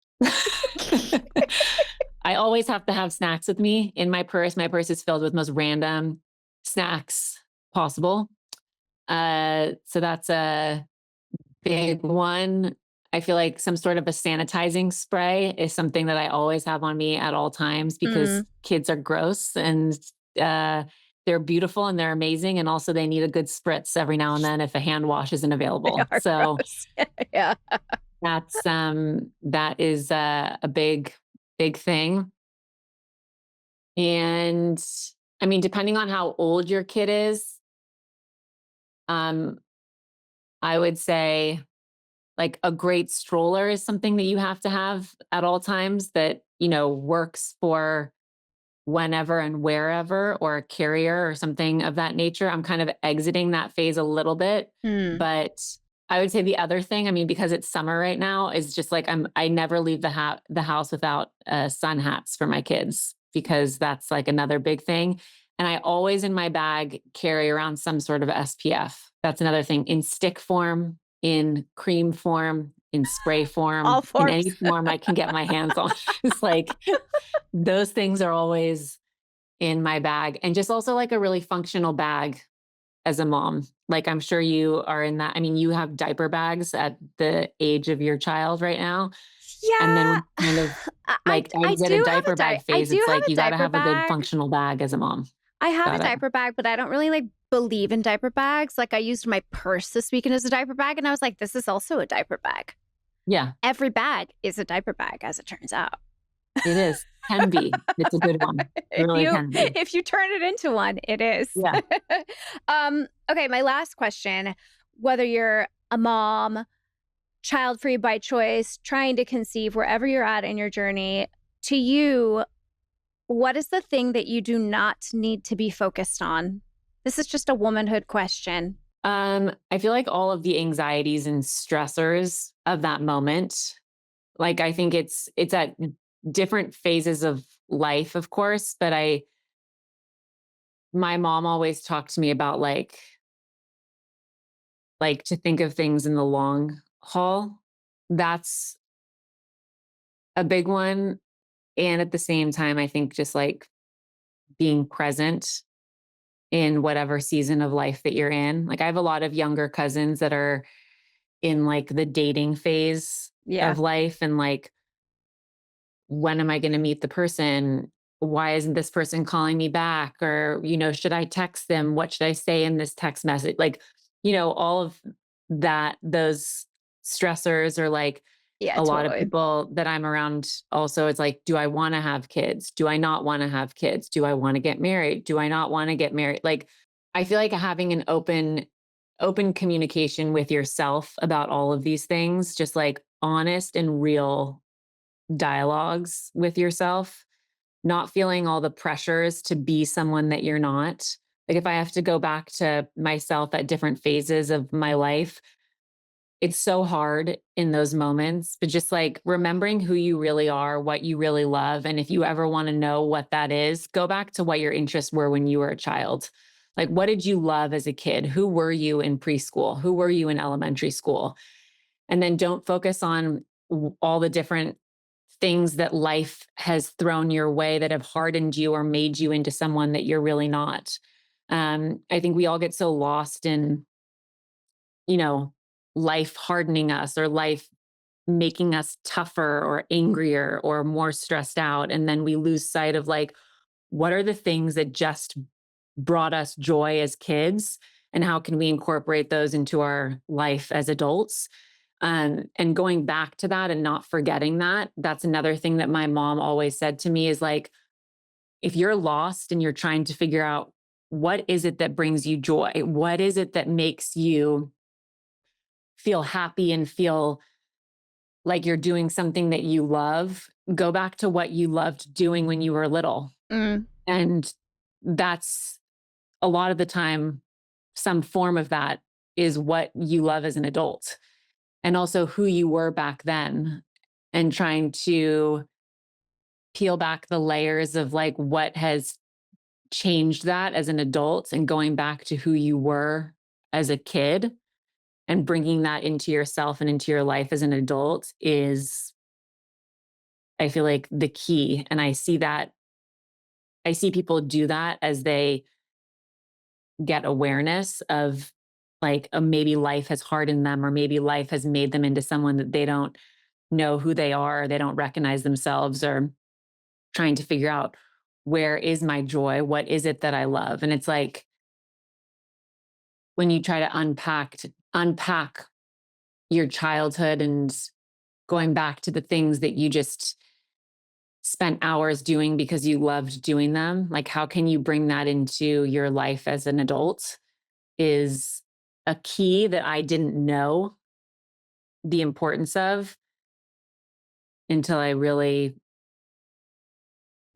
I always have to have snacks with me in my purse. My purse is filled with most random snacks possible. So that's a big one. I feel like some sort of a sanitizing spray is something that I always have on me at all times because Mm, kids are gross and uh, they're beautiful and they're amazing. And also they need a good spritz every now and then if a hand wash isn't they available. are So gross. Yeah. that is a big thing. And I mean, depending on how old your kid is, um, I would say like a great stroller is something that you have to have at all times that, works for whenever and wherever, or a carrier or something of that nature. I'm kind of exiting that phase a little bit, Mm. but I would say the other thing, I mean, because it's summer right now, is just like I never leave the house without sun hats for my kids because that's like another big thing. And I always in my bag carry around some sort of SPF. That's another thing in stick form, in cream form, in spray All form, in any forms. form I can get my hands on. It's like those things are always in my bag, and just also like a really functional bag as a mom. Like I'm sure you are in that. I mean, you have diaper bags at the age of your child right now. And then Yeah. when you kind of I like I exit do a have a diaper bag I phase, do it's have like a you got to diaper have a good bag. functional bag as a mom. I have a Got it. diaper bag, but I don't really like believe in diaper bags. Like I used my purse this weekend as a diaper bag, and I was like, this is also a diaper bag. Yeah, Every bag is a diaper bag, as it turns out. it is. Can be. It's a good one. It if really you can be. if you turn it into one, it is. Yeah. Okay, my last question, whether you're a mom, child free by choice, trying to conceive, wherever you're at in your journey, to you, what is the thing that you do not need to be focused on? This is just a womanhood question. I feel like all of the anxieties and stressors of that moment, like I think it's at different phases of life, of course, but my mom always talked to me about like to think of things in the long haul. That's a big one. And at the same time, I think just like being present in whatever season of life that you're in. Like I have a lot of younger cousins that are in like the dating phase Yeah. of life, and like, when am I going to meet the person? Why isn't this person calling me back? Or, should I text them? What should I say in this text message? Like, all of that, those stressors, or like Yeah, a lot of totally. people that I'm around also, it's like, do I want to have kids? Do I not want to have kids? Do I want to get married? Do I not want to get married? Like, I feel like having an open communication with yourself about all of these things, just like honest and real dialogues with yourself, not feeling all the pressures to be someone that you're not. Like if I have to go back to myself at different phases of my life, it's so hard in those moments, but just like remembering who you really are, what you really love. And if you ever want to know what that is, go back to what your interests were when you were a child. Like, what did you love as a kid? Who were you in preschool? Who were you in elementary school? And then don't focus on all the different things that life has thrown your way that have hardened you or made you into someone that you're really not. I think we all get so lost in, you know, life hardening us, or life making us tougher or angrier or more stressed out. And then we lose sight of like, what are the things that just brought us joy as kids? And how can we incorporate those into our life as adults? And going back to that and not forgetting that, that's another thing that my mom always said to me is like, if you're lost and you're trying to figure out what is it that brings you joy, what is it that makes you feel happy and feel like you're doing something that you love, go back to what you loved doing when you were little. Mm. And that's a lot of the time, some form of that is what you love as an adult, and also who you were back then, and trying to peel back the layers of like what has changed that as an adult and going back to who you were as a kid and bringing that into yourself and into your life as an adult is, I feel like, the key. And I see people do that as they get awareness of like maybe life has hardened them, or maybe life has made them into someone that they don't know who they are, or they don't recognize themselves, or trying to figure out, where is my joy? What is it that I love? And it's like when you try to unpack your childhood and going back to the things that you just spent hours doing because you loved doing them, like how can you bring that into your life as an adult is a key that I didn't know the importance of until I really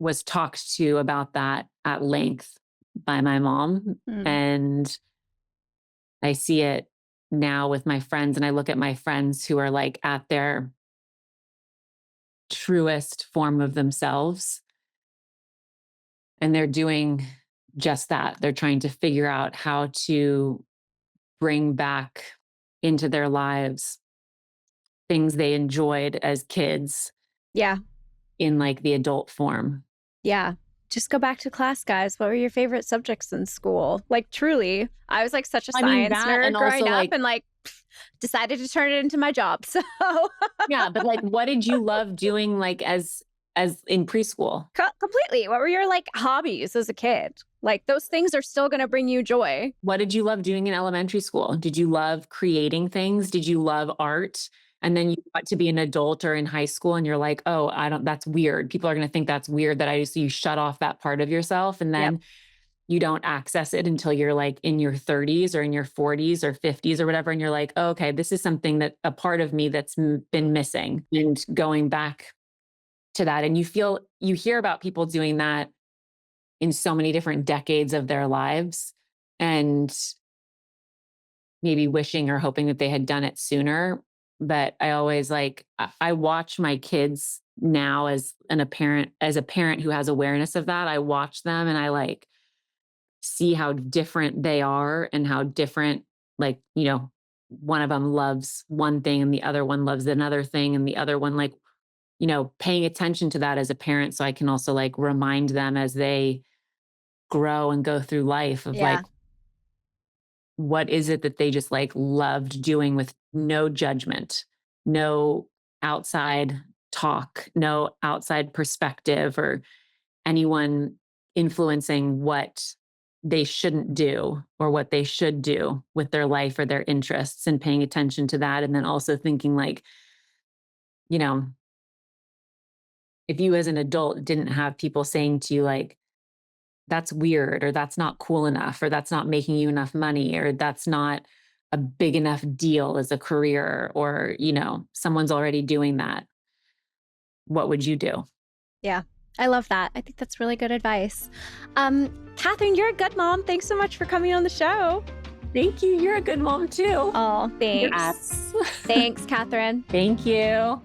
was talked to about that at length by my mom. Mm. And I see it now with my friends, and I look at my friends who are like at their truest form of themselves, and they're doing just that. They're trying to figure out how to bring back into their lives things they enjoyed as kids Yeah. in like the adult form. Yeah. Just go back to class, guys. What were your favorite subjects in school? Like, truly, I was like such a science nerd and growing also, up, like, and like decided to turn it into my job. So yeah, but like, what did you love doing like as in preschool? completely. What were your like hobbies as a kid? Like those things are still going to bring you joy. What did you love doing in elementary school? Did you love creating things? Did you love art? And then you got to be an adult or in high school and you're like, oh, that's weird. People are going to think that's weird that you shut off that part of yourself. And then you don't access it until you're like in your 30s or in your 40s or 50s or whatever. And you're like, oh, okay, this is something that a part of me that's been missing, and going back to that. And you hear about people doing that in so many different decades of their lives, and maybe wishing or hoping that they had done it sooner. But I always I watch my kids now as a parent who has awareness of that. I watch them and I like see how different they are, and how different, like, one of them loves one thing and the other one loves another thing, and the other one, like, paying attention to that as a parent. So I can also like remind them as they grow and go through life of like, what is it that they just like loved doing with no judgment, no outside talk, no outside perspective, or anyone influencing what they shouldn't do or what they should do with their life or their interests, and paying attention to that. And then also thinking like, if you as an adult didn't have people saying to you like, that's weird, or that's not cool enough, or that's not making you enough money, or that's not a big enough deal as a career, or, someone's already doing that, what would you do? Yeah. I love that. I think that's really good advice. Katherine, you're a good mom. Thanks so much for coming on the show. Thank you. You're a good mom too. Oh, thanks. Yes. Thanks, Katherine. Thank you.